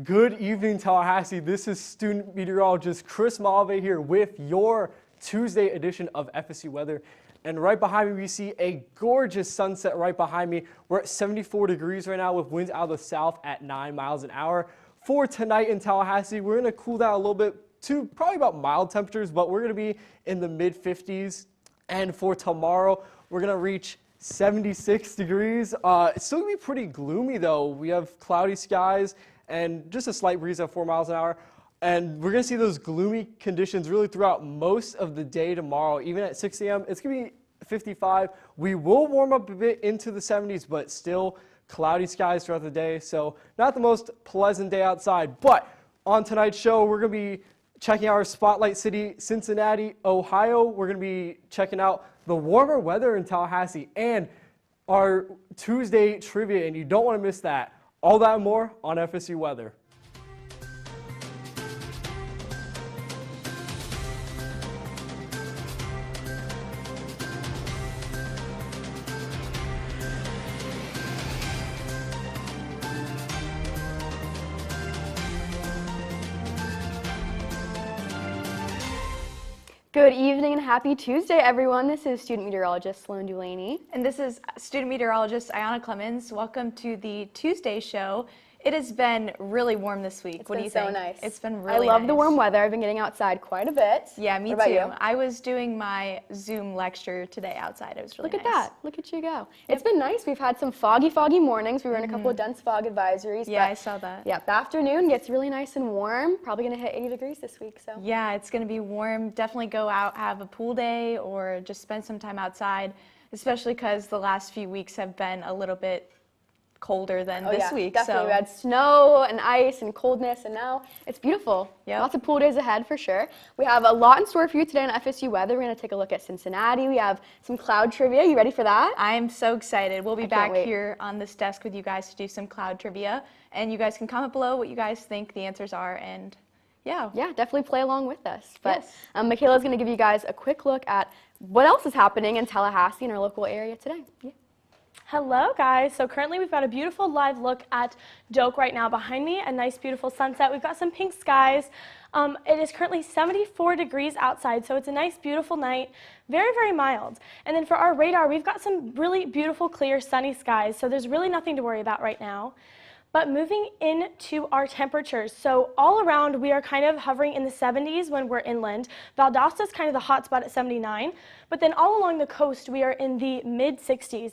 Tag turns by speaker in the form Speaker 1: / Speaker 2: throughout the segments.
Speaker 1: Good evening, Tallahassee. This is student meteorologist Chris Malve here with your Tuesday edition of FSU weather. And right behind me, we see a gorgeous sunset right behind me. We're at 74 degrees right now with winds out of the south at 9 miles an hour. For tonight in Tallahassee, we're going to cool down a little bit to probably about mild temperatures, but we're going to be in the mid 50s. And for tomorrow, we're going to reach 76 degrees. It's still going to be pretty gloomy though. We have cloudy skies and just a slight breeze at 4 miles an hour. And we're going to see those gloomy conditions really throughout most of the day tomorrow. Even at 6 a.m., it's going to be 55. We will warm up a bit into the 70s, but still cloudy skies throughout the day. So not the most pleasant day outside. But on tonight's show, we're going to be checking out our spotlight city, Cincinnati, Ohio. We're going to be checking out the warmer weather in Tallahassee and our Tuesday trivia, and you don't want to miss that. All that and more on FSU Weather.
Speaker 2: Good evening and happy Tuesday, everyone. This is student meteorologist Sloan Dulaney.
Speaker 3: And this is student meteorologist Ayana Clemens. Welcome to the Tuesday show. It has been really warm this week. What do you think?
Speaker 2: It's been so nice.
Speaker 3: It's been really nice.
Speaker 2: I love the warm weather. I've been getting outside quite a bit.
Speaker 3: Yeah, me too.
Speaker 2: What about you?
Speaker 3: I was doing my Zoom lecture today outside. It was really nice.
Speaker 2: Look at that. Look at you go. It's been nice. We've had some foggy mornings. We were in a couple of dense fog advisories.
Speaker 3: Yeah,
Speaker 2: but
Speaker 3: I saw that.
Speaker 2: Yeah, the afternoon gets really nice and warm. Probably going to hit 80 degrees this week. So
Speaker 3: yeah, it's going to be warm. Definitely go out, have a pool day, or just spend some time outside, especially because the last few weeks have been a little bit colder than this week.
Speaker 2: Definitely. We had snow and ice and coldness, and now it's beautiful.
Speaker 3: Yep.
Speaker 2: Lots of pool days ahead for sure. We have a lot in store for you today on FSU Weather. We're going to take a look at Cincinnati. We have some cloud trivia. You ready for that?
Speaker 3: I am so excited. We'll be back here on this desk with you guys to do some cloud trivia, and you guys can comment below what you guys think the answers are, and yeah, definitely play along with us. But
Speaker 2: Michaela's going to give you guys a quick look at what else is happening in Tallahassee in our local area today. Yeah.
Speaker 4: Hello guys, so currently we've got a beautiful live look at Doak right now behind me, a nice beautiful sunset. We've got some pink skies. It is currently 74 degrees outside, so it's a nice beautiful night, very, very mild. And then for our radar, we've got some really beautiful clear sunny skies, so there's really nothing to worry about right now. But moving into our temperatures, so all around we are kind of hovering in the 70s when we're inland. Valdosta is kind of the hot spot at 79, but then all along the coast we are in the mid 60s.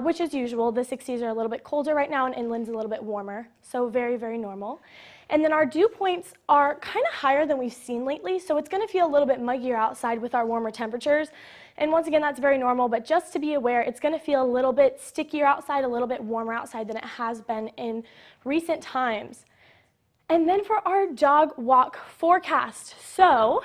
Speaker 4: Which is usual. The 60s are a little bit colder right now and inland's a little bit warmer, so very, very normal. And then our dew points are kind of higher than we've seen lately, so it's going to feel a little bit muggier outside with our warmer temperatures. And once again, that's very normal, but just to be aware, it's going to feel a little bit stickier outside, a little bit warmer outside than it has been in recent times. And then for our dog walk forecast, so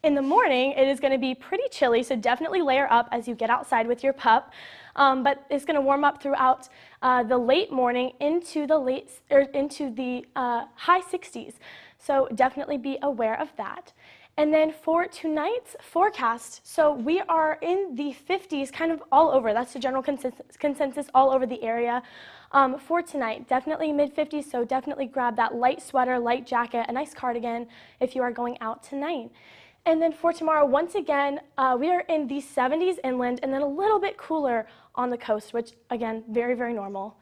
Speaker 4: in the morning, it is going to be pretty chilly, so definitely layer up as you get outside with your pup. But it's going to warm up throughout the late morning into the high 60s. So definitely be aware of that. And then for tonight's forecast, so we are in the 50s kind of all over. That's the general consensus all over the area. For tonight, definitely mid 50s, so definitely grab that light sweater, light jacket, a nice cardigan if you are going out tonight. And then for tomorrow, once again, we are in the 70s inland and then a little bit cooler on the coast, which again, very, very normal.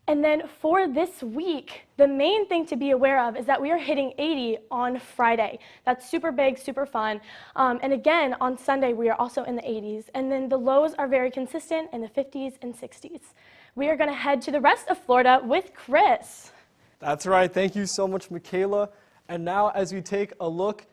Speaker 4: And then for this week, the main thing to be aware of is that we are hitting 80 on Friday. That's super big, super fun. And again, on Sunday, we are also in the 80s. And then the lows are very consistent in the 50s and 60s. We are going to head to the rest of Florida with Chris.
Speaker 1: That's right. Thank you so much, Michaela. And now as we take a look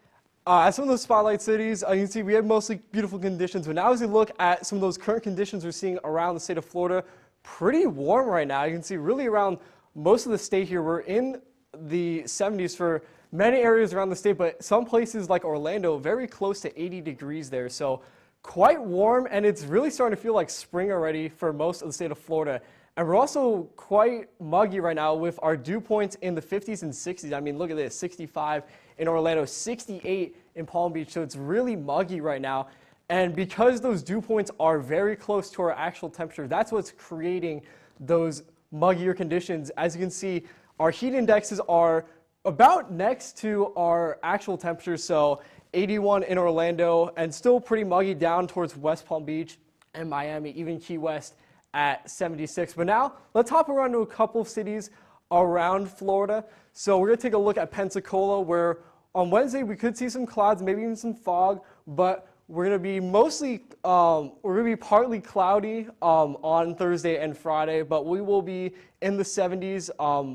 Speaker 1: at some of those spotlight cities, you can see we have mostly beautiful conditions, but now as we look at some of those current conditions we're seeing around the state of Florida, pretty warm right now. You can see really around most of the state here, we're in the 70s for many areas around the state, but some places like Orlando, very close to 80 degrees there. So quite warm, and it's really starting to feel like spring already for most of the state of Florida. And we're also quite muggy right now with our dew points in the 50s and 60s. I mean, look at this, 65 in Orlando, 68 in Palm Beach. So it's really muggy right now. And because those dew points are very close to our actual temperature, that's what's creating those muggier conditions. As you can see, our heat indexes are about next to our actual temperatures, so 81 in Orlando and still pretty muggy down towards West Palm Beach and Miami, even Key West at 76. But now let's hop around to a couple of cities around Florida. So we're going to take a look at Pensacola, where on Wednesday we could see some clouds, maybe even some fog, but we're going to be partly cloudy on Thursday and Friday, but we will be in the 70s.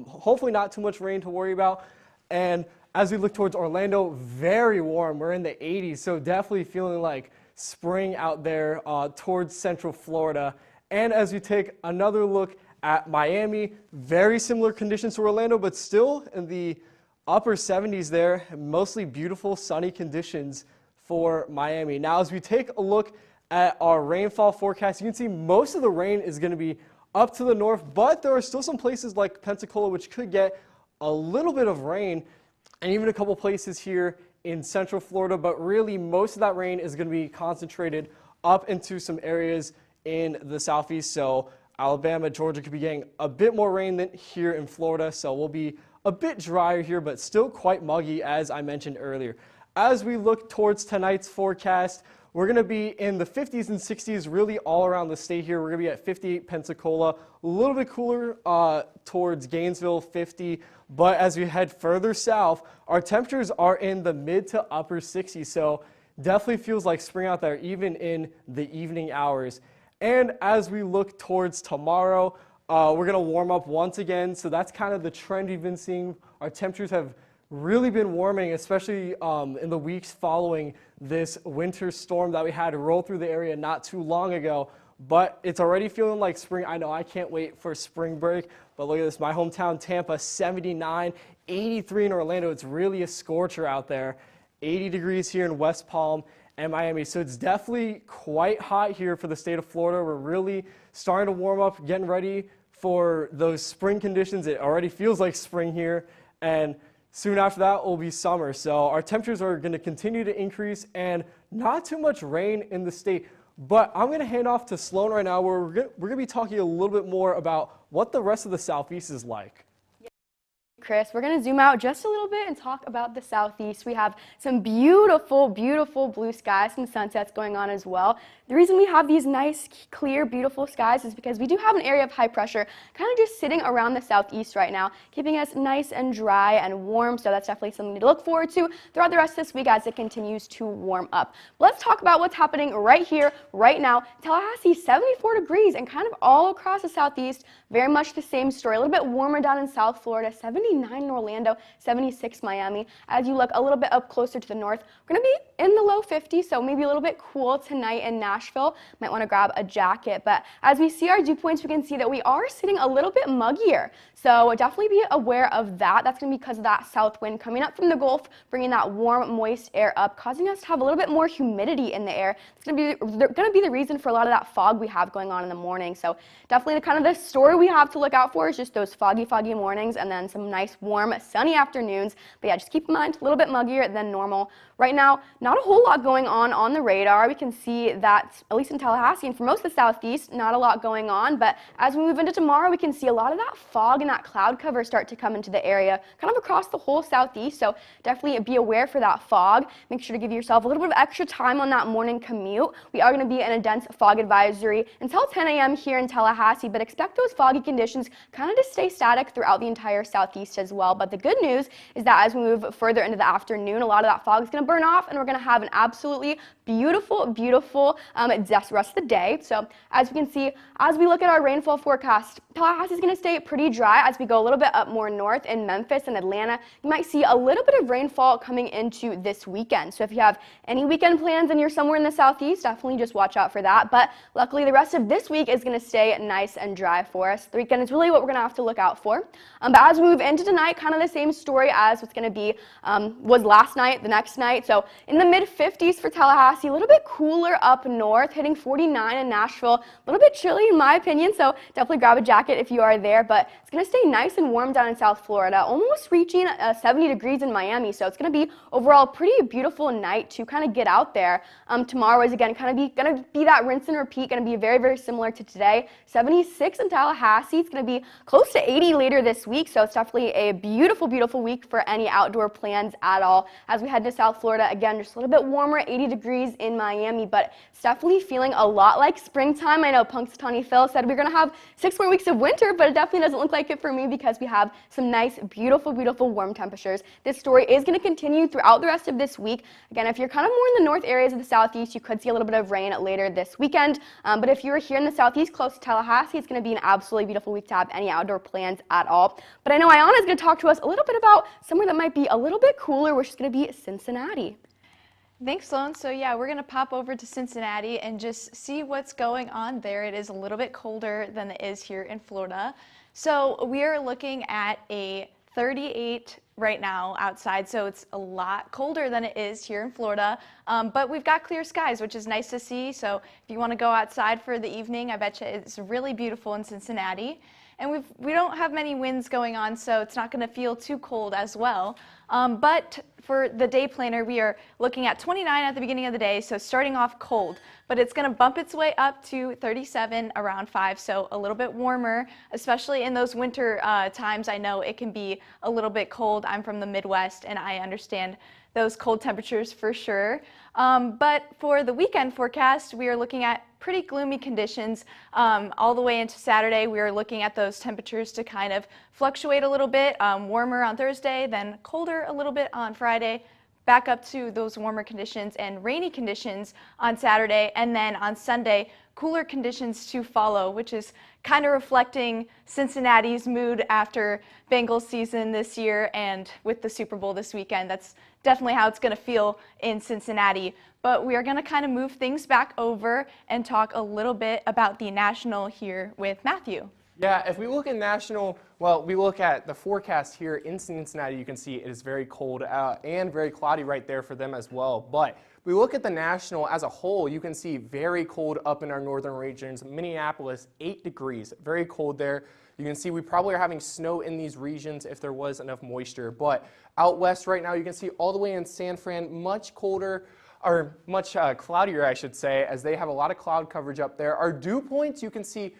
Speaker 1: Hopefully not too much rain to worry about. And as we look towards Orlando, very warm. We're in the 80s, so definitely feeling like spring out there towards Central Florida. And as we take another look at Miami, very similar conditions to Orlando, but still in the upper 70s there, mostly beautiful sunny conditions for Miami. Now, as we take a look at our rainfall forecast, you can see most of the rain is going to be up to the north, but there are still some places like Pensacola which could get a little bit of rain, and even a couple places here in Central Florida, but really most of that rain is going to be concentrated up into some areas in the southeast. So Alabama, Georgia could be getting a bit more rain than here in Florida, so we'll be a bit drier here, but still quite muggy, as I mentioned earlier. As we look towards tonight's forecast, we're going to be in the 50s and 60s really all around the state here. We're going to be at 58 Pensacola, a little bit cooler towards Gainesville, 50. But as we head further south, our temperatures are in the mid to upper 60s. So definitely feels like spring out there, even in the evening hours. And as we look towards tomorrow, we're going to warm up once again. So that's kind of the trend we've been seeing. Our temperatures have really been warming, especially in the weeks following this winter storm that we had roll through the area not too long ago. But it's already feeling like spring. I know I can't wait for spring break. But look at this, my hometown Tampa, 79, 83 in Orlando. It's really a scorcher out there. 80 degrees here in West Palm and Miami. So it's definitely quite hot here for the state of Florida. We're really starting to warm up, getting ready for those spring conditions. It already feels like spring here. And soon after that will be summer. So our temperatures are going to continue to increase and not too much rain in the state. But I'm going to hand off to Sloan right now, where we're going to be talking a little bit more about what the rest of the Southeast is like.
Speaker 2: Chris, we're going to zoom out just a little bit and talk about the southeast. We have some beautiful, beautiful blue skies, some sunsets going on as well. The reason we have these nice, clear, beautiful skies is because we do have an area of high pressure kind of just sitting around the southeast right now, keeping us nice and dry and warm. So that's definitely something to look forward to throughout the rest of this week as it continues to warm up. But let's talk about what's happening right here, right now. Tallahassee, 74 degrees and kind of all across the southeast. Very much the same story. A little bit warmer down in South Florida, 79 in Orlando, 76 Miami. As you look a little bit up closer to the north, we're going to be in the low 50s, so maybe a little bit cool tonight in Nashville. Might want to grab a jacket. But as we see our dew points, we can see that we are sitting a little bit muggier. So definitely be aware of that. That's going to be because of that south wind coming up from the Gulf, bringing that warm, moist air up, causing us to have a little bit more humidity in the air. It's going to be the reason for a lot of that fog we have going on in the morning. So definitely the kind of the story we have to look out for is just those foggy mornings and then some nice, warm, sunny afternoons. But yeah, just keep in mind, a little bit muggier than normal. Right now, not a whole lot going on the radar. We can see that, at least in Tallahassee and for most of the southeast, not a lot going on. But as we move into tomorrow, we can see a lot of that fog and that cloud cover start to come into the area, kind of across the whole southeast. So definitely be aware for that fog. Make sure to give yourself a little bit of extra time on that morning commute. We are going to be in a dense fog advisory until 10 a.m. here in Tallahassee, but expect those foggy conditions kind of to stay static throughout the entire southeast as well. But the good news is that as we move further into the afternoon, a lot of that fog is going to burn off and we're going to have an absolutely beautiful rest of the day. So as we can see, as we look at our rainfall forecast, Tallahassee is going to stay pretty dry as we go a little bit up more north in Memphis and Atlanta. You might see a little bit of rainfall coming into this weekend. So if you have any weekend plans and you're somewhere in the southeast, definitely just watch out for that. But luckily the rest of this week is going to stay nice and dry for us. The weekend is really what we're going to have to look out for. But as we move into tonight, kind of the same story as what's going to be was last night, the next night. So in the mid 50s for Tallahassee, Tallahassee, a little bit cooler up north, hitting 49 in Nashville. A little bit chilly in my opinion, so definitely grab a jacket if you are there. But it's going to stay nice and warm down in South Florida, almost reaching 70 degrees in Miami. So it's going to be overall pretty beautiful night to kind of get out there. Tomorrow is again going to be that rinse and repeat, going to be very, very similar to today. 76 in Tallahassee. It's going to be close to 80 later this week. So it's definitely a beautiful, beautiful week for any outdoor plans at all. As we head to South Florida, again, just a little bit warmer, 80 degrees in Miami, but it's definitely feeling a lot like springtime. I know Punxsutawney Phil said we're going to have 6 more weeks of winter, but it definitely doesn't look like it for me because we have some nice, beautiful, beautiful warm temperatures. This story is going to continue throughout the rest of this week. Again, if you're kind of more in the north areas of the southeast, you could see a little bit of rain later this weekend. But if you're here in the southeast, close to Tallahassee, it's going to be an absolutely beautiful week to have any outdoor plans at all. But I know Ayana is going to talk to us a little bit about somewhere that might be a little bit cooler, which is going to be Cincinnati.
Speaker 3: Thanks, Sloan. So yeah, we're going to pop over to Cincinnati and just see what's going on there. It is a little bit colder than it is here in Florida. So we are looking at a 38 right now outside, so it's a lot colder than it is here in Florida. But we've got clear skies, which is nice to see. So if you want to go outside for the evening, I bet you it's really beautiful in Cincinnati. And we don't have many winds going on, so it's not going to feel too cold as well. But for the day planner, we are looking at 29 at the beginning of the day, so starting off cold. But it's going to bump its way up to 37 around 5, so a little bit warmer, especially in those winter times. I know it can be a little bit cold. I'm from the Midwest, and I understand those cold temperatures for sure. But for the weekend forecast, we are looking at pretty gloomy conditions all the way into Saturday. We are looking at those temperatures to kind of fluctuate a little bit, warmer on Thursday, then colder a little bit on Friday, back up to those warmer conditions and rainy conditions on Saturday, and then on Sunday, cooler conditions to follow, which is kind of reflecting Cincinnati's mood after Bengals season this year and with the Super Bowl this weekend. That's definitely how it's going to feel in Cincinnati. But we are going to kind of move things back over and talk a little bit about the national here with Matthew.
Speaker 1: Yeah, if we look at national, well, we look at the forecast here in Cincinnati, you can see it is very cold and very cloudy right there for them as well. But if we look at the national as a whole, you can see very cold up in our northern regions. Minneapolis, 8 degrees, very cold there. You can see we probably are having snow in these regions if there was enough moisture. But out west right now, you can see all the way in San Fran, much colder, or much cloudier, I should say, as they have a lot of cloud coverage up there. Our dew points, you can see,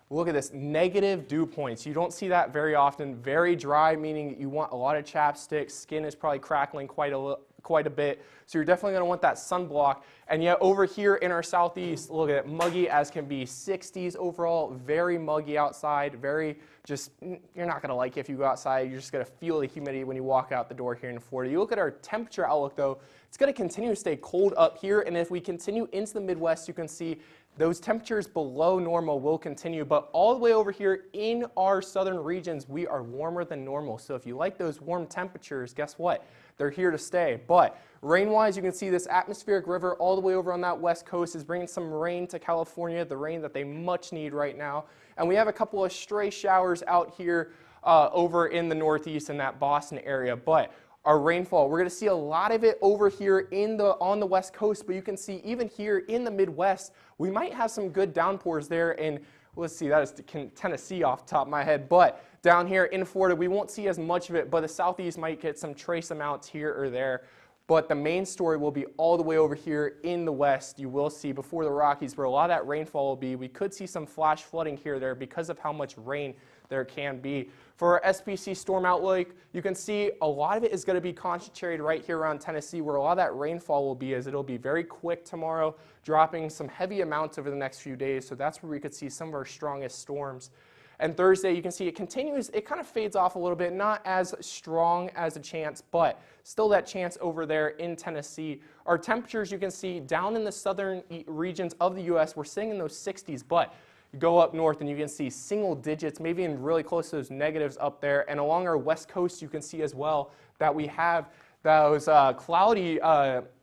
Speaker 1: look at this, negative dew points. You don't see that very often. Very dry, meaning you want a lot of chapstick. Skin is probably crackling quite a bit. So you're definitely going to want that sunblock. And yet over here in our southeast, look at it, muggy as can be. 60s overall, very muggy outside. Very just, you're not going to like it if you go outside. You're just going to feel the humidity when you walk out the door here in Florida. You look at our temperature outlook though, it's going to continue to stay cold up here. And if we continue into the Midwest, you can see those temperatures below normal will continue, but all the way over here in our southern regions, we are warmer than normal. So if you like those warm temperatures, guess what? They're here to stay. But rain-wise, you can see this atmospheric river all the way over on that west coast is bringing some rain to California, the rain that they much need right now. And we have a couple of stray showers out here over in the northeast in that Boston area. But our rainfall, we're going to see a lot of it over here on the west coast, but you can see even here in the Midwest, we might have some good downpours there. And let's see, that is Tennessee off the top of my head, but down here in Florida, we won't see as much of it, but the southeast might get some trace amounts here or there. But the main story will be all the way over here in the west. You will see before the Rockies where a lot of that rainfall will be. We could see some flash flooding here or there because of how much rain there can be. For our SPC storm outlook, you can see a lot of it is going to be concentrated right here around Tennessee where a lot of that rainfall will be, as it'll be very quick tomorrow, dropping some heavy amounts over the next few days. So that's where we could see some of our strongest storms. And Thursday, you can see it continues, it kind of fades off a little bit, not as strong as a chance, but still that chance over there in Tennessee. Our temperatures, you can see down in the southern regions of the U.S., we're sitting in those 60s, but you go up north and you can see single digits, maybe even really close to those negatives up there. And along our west coast, you can see as well that we have those cloudy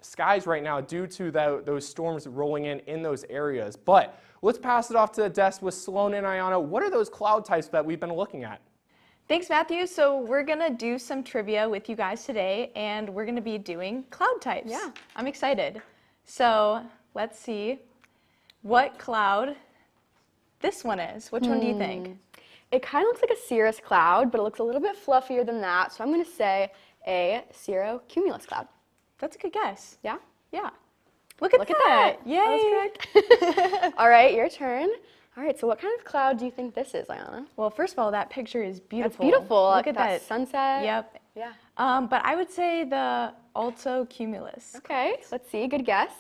Speaker 1: skies right now due to those storms rolling in those areas. But let's pass it off to the desk with Sloan and Ayana. What are those cloud types that we've been looking at?
Speaker 3: Thanks, Matthew. So we're going to do some trivia with you guys today, and we're going to be doing cloud types.
Speaker 2: Yeah.
Speaker 3: I'm excited. So let's see what cloud this one is. Which one do you think?
Speaker 2: It kind of looks like a cirrus cloud, but it looks a little bit fluffier than that. So I'm going to say a cirrocumulus cloud.
Speaker 3: That's a good guess.
Speaker 2: Yeah?
Speaker 3: Yeah. Look at that. Yay.
Speaker 2: That was correct. All right, your turn. All right, so what kind of cloud do you think this is, Ayana?
Speaker 3: Well, first of all, that picture is beautiful.
Speaker 2: That's beautiful.
Speaker 3: Look at that
Speaker 2: sunset.
Speaker 3: Yep.
Speaker 2: Yeah.
Speaker 3: But I would say the alto cumulus.
Speaker 2: Okay, let's see. Good guess.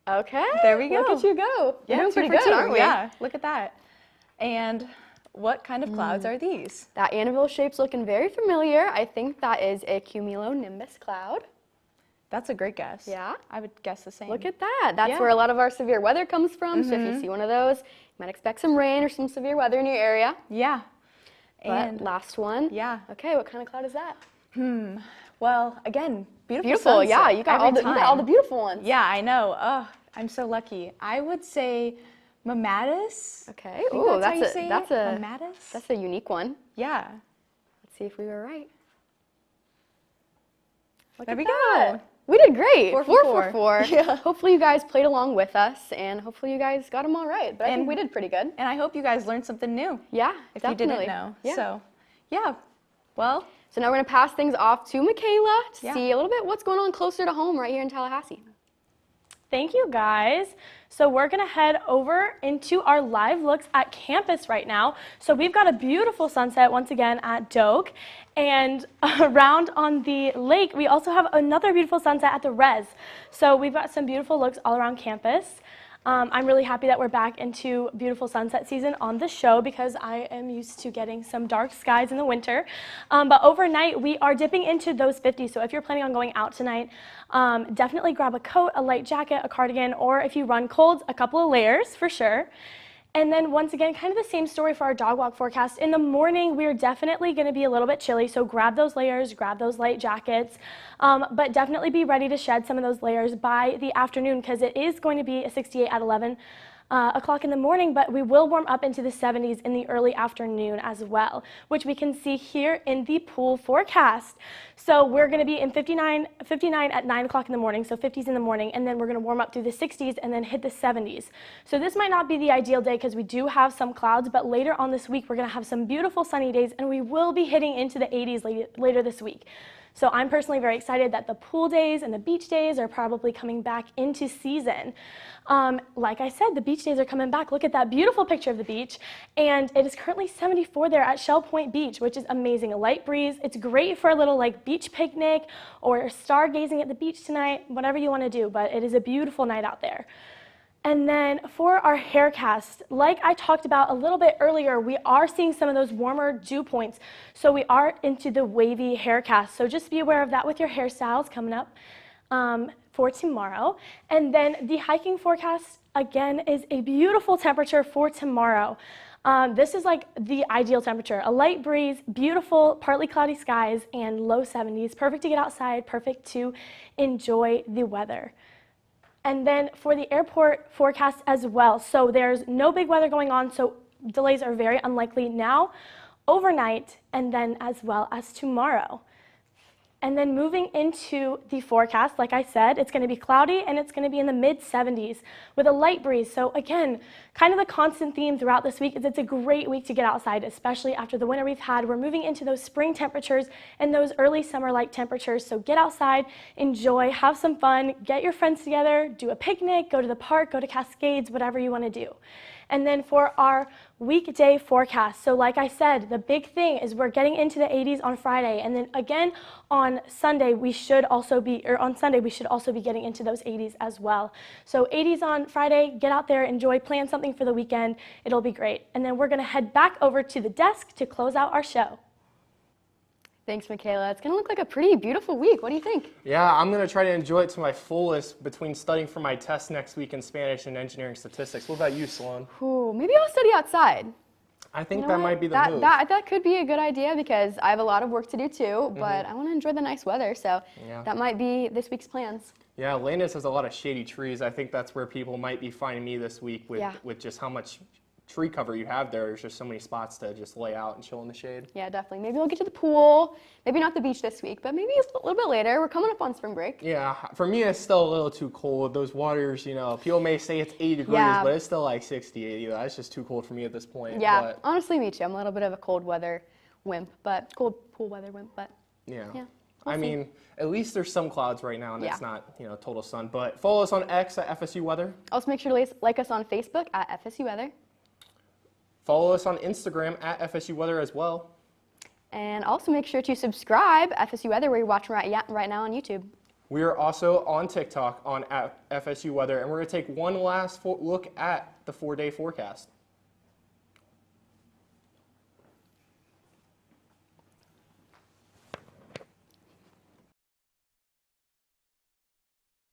Speaker 2: Okay.
Speaker 3: There we go.
Speaker 2: Look at you go.
Speaker 3: Yeah,
Speaker 2: We're doing
Speaker 3: 2
Speaker 2: pretty
Speaker 3: for
Speaker 2: good,
Speaker 3: 2.
Speaker 2: aren't we?
Speaker 3: Yeah, look at that. And what kind of clouds are these?
Speaker 2: That anvil shape's looking very familiar. I think that is a cumulonimbus cloud.
Speaker 3: That's a great guess.
Speaker 2: Yeah?
Speaker 3: I would guess the same.
Speaker 2: Look at that. That's
Speaker 3: Yeah.
Speaker 2: where a lot of our severe weather comes from. So if you see one of those, you might expect some rain or some severe weather in your area.
Speaker 3: Yeah.
Speaker 2: But
Speaker 3: And
Speaker 2: last one.
Speaker 3: yeah.
Speaker 2: Okay, what kind of cloud is that?
Speaker 3: Well, again, beautiful.
Speaker 2: Beautiful. Yeah,
Speaker 3: sunset
Speaker 2: you got
Speaker 3: every
Speaker 2: all the you got all the
Speaker 3: time.
Speaker 2: beautiful ones.
Speaker 3: Yeah, I know. Oh, I'm so lucky. I would say Mammatus.
Speaker 2: Okay.
Speaker 3: I think
Speaker 2: Ooh,
Speaker 3: that's how you
Speaker 2: that's
Speaker 3: say
Speaker 2: a that's
Speaker 3: it.
Speaker 2: a
Speaker 3: Mammatus.
Speaker 2: that's a unique one.
Speaker 3: Yeah.
Speaker 2: Let's see if we were right. Look
Speaker 3: There
Speaker 2: at
Speaker 3: we
Speaker 2: that.
Speaker 3: go.
Speaker 2: We did great.
Speaker 3: 4 for 4.
Speaker 2: Yeah. Hopefully you guys played along with us, and hopefully you guys got them all right. But I think
Speaker 3: And-
Speaker 2: we did pretty good.
Speaker 3: And I hope you guys learned something new
Speaker 2: Yeah,
Speaker 3: if
Speaker 2: definitely.
Speaker 3: you didn't know.
Speaker 2: Yeah.
Speaker 3: So, yeah. Well,
Speaker 2: So now we're gonna pass things off to Michaela to
Speaker 3: Yeah.
Speaker 2: see a little bit what's going on closer to home right here in Tallahassee.
Speaker 4: Thank you, guys. So we're gonna head over into our live looks at campus right now. So we've got a beautiful sunset once again at Doak. And around on the lake, we also have another beautiful sunset at the Res. So we've got some beautiful looks all around campus. I'm really happy that we're back into beautiful sunset season on the show because I am used to getting some dark skies in the winter. But overnight, we are dipping into those 50s. So if you're planning on going out tonight, definitely grab a coat, a light jacket, a cardigan, or if you run cold, a couple of layers for sure. And then once again, kind of the same story for our dog walk forecast. In the morning, we're definitely going to be a little bit chilly, so grab those layers, grab those light jackets, but definitely be ready to shed some of those layers by the afternoon because it is going to be a 68 at 11 o'clock in the morning, but we will warm up into the 70s in the early afternoon as well, which we can see here in the pool forecast. So we're going to be in 59 at 9 o'clock in the morning, so 50s in the morning, and then we're going to warm up through the 60s and then hit the 70s. So this might not be the ideal day because we do have some clouds, but later on this week we're going to have some beautiful sunny days, and we will be hitting into the 80s later this week. So I'm personally very excited that the pool days and the beach days are probably coming back into season. Like I said, the beach days are coming back. Look at that beautiful picture of the beach. And it is currently 74 there at Shell Point Beach, which is amazing. A light breeze. It's great for a little like beach picnic or stargazing at the beach tonight, whatever you want to do. But it is a beautiful night out there. And then for our hair cast, like I talked about a little bit earlier, we are seeing some of those warmer dew points. So we are into the wavy hair cast. So just be aware of that with your hairstyles coming up for tomorrow. And then the hiking forecast, again, is a beautiful temperature for tomorrow. This is like the ideal temperature. A light breeze, beautiful, partly cloudy skies, and low 70s. Perfect to get outside, perfect to enjoy the weather. And then for the airport forecast as well. So there's no big weather going on, so delays are very unlikely now, overnight, and then as well as tomorrow. And then moving into the forecast, like I said, it's going to be cloudy and it's going to be in the mid 70s with a light breeze. So again, kind of the constant theme throughout this week is it's a great week to get outside, especially after the winter we've had. We're moving into those spring temperatures and those early summer-like temperatures. So get outside, enjoy, have some fun, get your friends together, do a picnic, go to the park, go to Cascades, whatever you want to do. And then for our weekday forecast, so like I said, the big thing is we're getting into the 80s on Friday, and then again on Sunday we should also be getting into those 80s as well. So 80s on Friday, get out there, enjoy, plan something for the weekend, it'll be great. And then we're gonna head back over to the desk to close out our show.
Speaker 2: Thanks, Michaela. It's gonna look like a pretty beautiful week. What do you think?
Speaker 1: Yeah, I'm going to try to enjoy it to my fullest between studying for my test next week in Spanish and engineering statistics. What about you, Sloan?
Speaker 2: Ooh, maybe I'll study outside.
Speaker 1: I think
Speaker 2: You know
Speaker 1: that
Speaker 2: what?
Speaker 1: might be the move.
Speaker 2: That could be a good idea because I have a lot of work to do too, but I want to enjoy the nice weather, so
Speaker 1: Yeah.
Speaker 2: that might be this week's plans.
Speaker 1: Yeah, Landis has a lot of shady trees. I think that's where people might be finding me this week with just how much tree cover you have there, there's just so many spots to just lay out and chill in the shade.
Speaker 2: Yeah, definitely. Maybe we'll get to the pool. Maybe not the beach this week, but maybe a little bit later. We're coming up on spring break.
Speaker 1: Yeah, for me, it's still a little too cold. Those waters, you know, people may say it's 80 degrees,
Speaker 2: Yeah.
Speaker 1: but it's still like 60, 80. That's just too cold for me at this point.
Speaker 2: Yeah,
Speaker 1: But,
Speaker 2: honestly, me too. I'm a little bit of a cold weather wimp, but cold pool weather wimp, but
Speaker 1: yeah.
Speaker 2: yeah.
Speaker 1: I
Speaker 2: we'll see.
Speaker 1: mean, at least there's some clouds right now, and
Speaker 2: Yeah.
Speaker 1: it's not, you know, total sun. But follow us on X at FSU Weather.
Speaker 2: Also, make sure to like us on Facebook at FSU Weather.
Speaker 1: Follow us on Instagram at FSU Weather as well.
Speaker 2: And also make sure to subscribe FSU Weather where you're watching right now on YouTube.
Speaker 1: We are also on TikTok on at FSU Weather, and we're going to take one last look at the 4-day forecast.